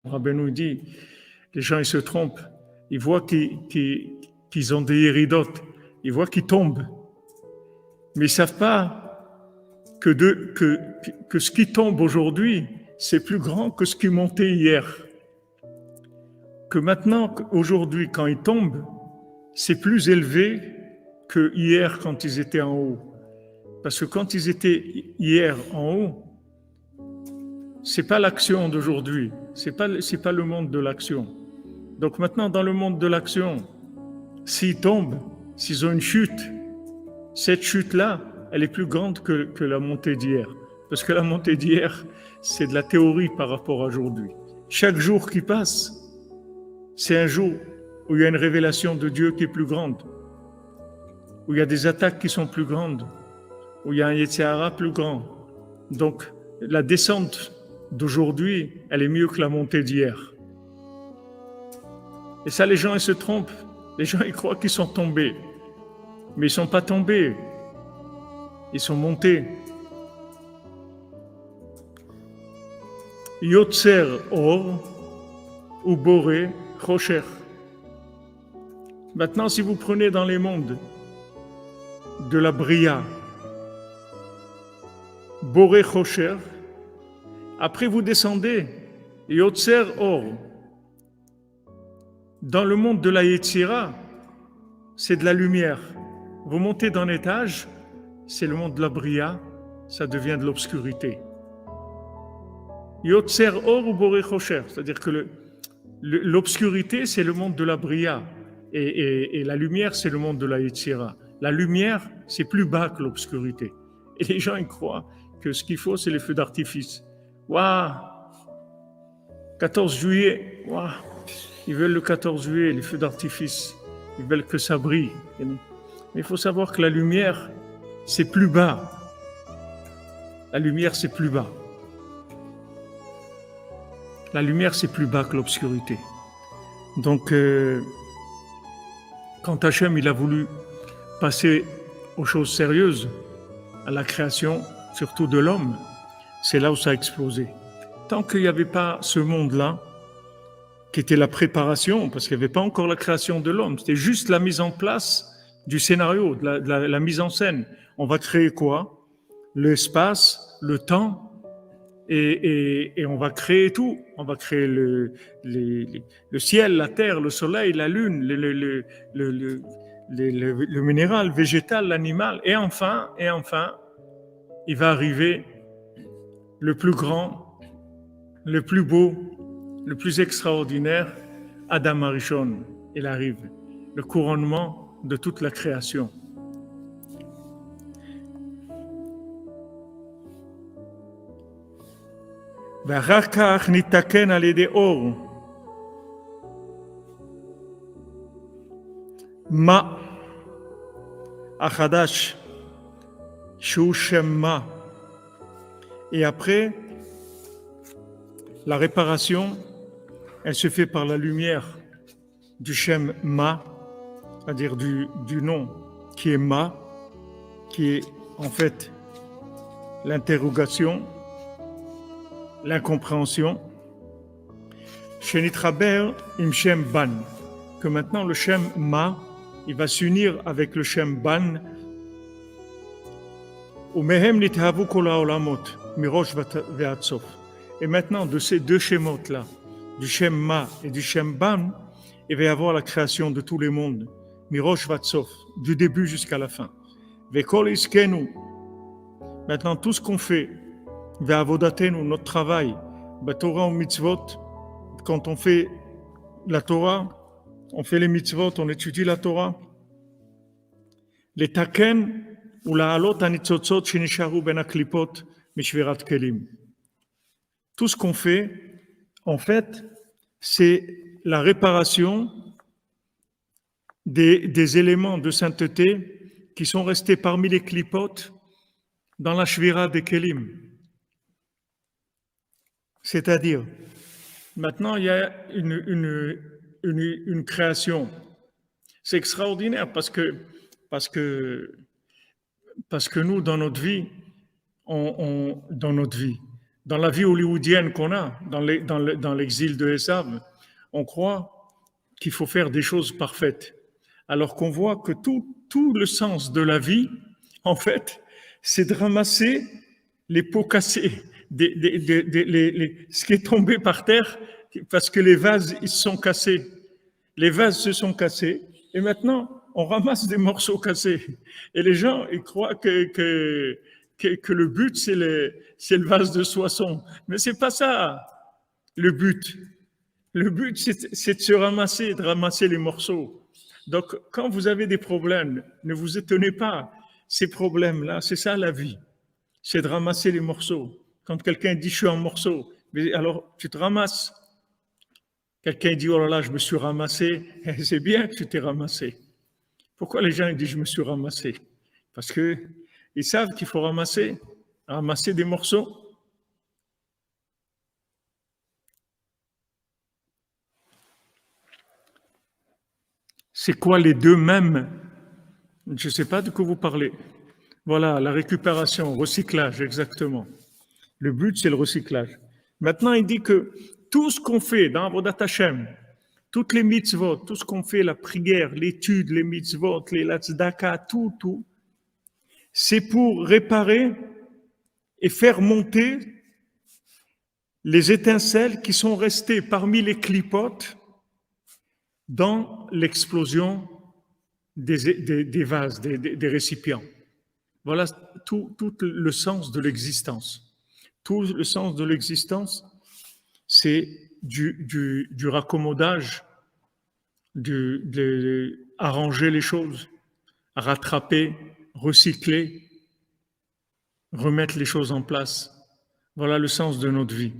Rabbeinu dit, les gens ils se trompent, ils voient qu'ils ont des iridotes, ils voient qu'ils tombent, mais ils ne savent pas que ce qui tombe aujourd'hui, c'est plus grand que ce qui montait hier. Que maintenant, aujourd'hui, quand ils tombent, c'est plus élevé que hier quand ils étaient en haut. Parce que quand ils étaient hier en haut, c'est pas l'action d'aujourd'hui, c'est pas le monde de l'action. Donc maintenant, dans le monde de l'action, s'ils tombent, s'ils ont une chute, cette chute-là, elle est plus grande que la montée d'hier. Parce que la montée d'hier, c'est de la théorie par rapport à aujourd'hui. Chaque jour qui passe, c'est un jour où il y a une révélation de Dieu qui est plus grande, où il y a des attaques qui sont plus grandes, où il y a un Yetzirah plus grand. Donc, la descente d'aujourd'hui, elle est mieux que la montée d'hier. Et ça, les gens, ils se trompent. Les gens, ils croient qu'ils sont tombés. Mais ils ne sont pas tombés. Ils sont montés. Yotzer or ou boré chocher. Maintenant, si vous prenez dans les mondes de la bria, boré chocher, après vous descendez, Yotzer or. Dans le monde de la Yetzira, c'est de la lumière. Vous montez d'un étage, c'est le monde de la bria, ça devient de l'obscurité. Yotzer or ou boré chocher, c'est-à-dire que l'obscurité, c'est le monde de la bria, et la lumière, c'est le monde de la Yetzira. La lumière, c'est plus bas que l'obscurité. Et les gens, ils croient que ce qu'il faut, c'est les feux d'artifice. Waouh, 14 juillet, waouh, ils veulent le 14 juillet, les feux d'artifice. Ils veulent que ça brille. Mais il faut savoir que la lumière, c'est plus bas. La lumière, c'est plus bas. La lumière, c'est plus bas que l'obscurité. Donc, quand Hachem, il a voulu passer aux choses sérieuses, à la création, surtout de l'homme, c'est là où ça a explosé. Tant qu'il n'y avait pas ce monde-là, qui était la préparation, parce qu'il n'y avait pas encore la création de l'homme, c'était juste la mise en place du scénario, de la mise en scène. On va créer quoi? L'espace, le temps, et on va créer tout. On va créer le ciel, la terre, le soleil, la lune, le minéral, le végétal, l'animal, et enfin, il va arriver le plus grand, le plus beau, le plus extraordinaire, Adam Arishon. Il arrive, le couronnement de toute la création. ואחר כך נתקן על ידי אור. מה החדש שהוא שם מה. Et après, la réparation, elle se fait par la lumière du Shem Ma, c'est-à-dire du nom qui est Ma, qui est en fait l'interrogation, l'incompréhension. Shenitraber im Shem Ban, que maintenant le Shem Ma, il va s'unir avec le Shem Ban. Umehem nithavu kol haolamot, mirosh ve'ad sof. Et maintenant, de ces deux schémotes-là, du Shem Ma et du Shem Ban, il va y avoir la création de tous les mondes, mirosh ve'ad sof, du début jusqu'à la fin. Ve'kol iskenu, maintenant tout ce qu'on fait, ve'avodatenu, notre travail, Torah ou mitzvot, quand on fait la Torah, on fait les mitzvot, on étudie la Torah, les taken ou la halot anitzotzot shenisharu ben aklipot mishvirat kelim. Tout ce qu'on fait, en fait, c'est la réparation des éléments de sainteté qui sont restés parmi les klipotes dans la shvira des kelim. C'est-à-dire, maintenant, il y a une création. C'est extraordinaire parce que nous, dans notre vie, Dans la vie hollywoodienne qu'on a, dans l'exil de Esav, on croit qu'il faut faire des choses parfaites. Alors qu'on voit que tout le sens de la vie, en fait, c'est de ramasser les pots cassés, ce qui est tombé par terre, parce que les vases, ils se sont cassés. Les vases se sont cassés, et maintenant, on ramasse des morceaux cassés. Et les gens, ils croient que le but, c'est le vase de Soissons. Mais c'est pas ça, le but. Le but, c'est de se ramasser, de ramasser les morceaux. Donc, quand vous avez des problèmes, ne vous étonnez pas. Ces problèmes-là, c'est ça la vie. C'est de ramasser les morceaux. Quand quelqu'un dit « je suis en morceaux », mais alors tu te ramasses. Quelqu'un dit « oh là là, je me suis ramassé », c'est bien que tu t'es ramassé. Pourquoi les gens disent « je me suis ramassé » Parce qu'ils savent qu'il faut ramasser des morceaux. C'est quoi les deux mêmes? Je ne sais pas de quoi vous parlez. Voilà, la récupération, recyclage, exactement. Le but, c'est le recyclage. Maintenant, il dit que tout ce qu'on fait dans Avodat Hashem, toutes les mitzvot, tout ce qu'on fait, la prière, l'étude, les mitzvot, les latzdaka, tout, c'est pour réparer et faire monter les étincelles qui sont restées parmi les clipotes dans l'explosion des vases, des récipients. Voilà tout le sens de l'existence. Tout le sens de l'existence, c'est du raccommodage, arranger les choses, rattraper, recycler, remettre les choses en place. Voilà le sens de notre vie.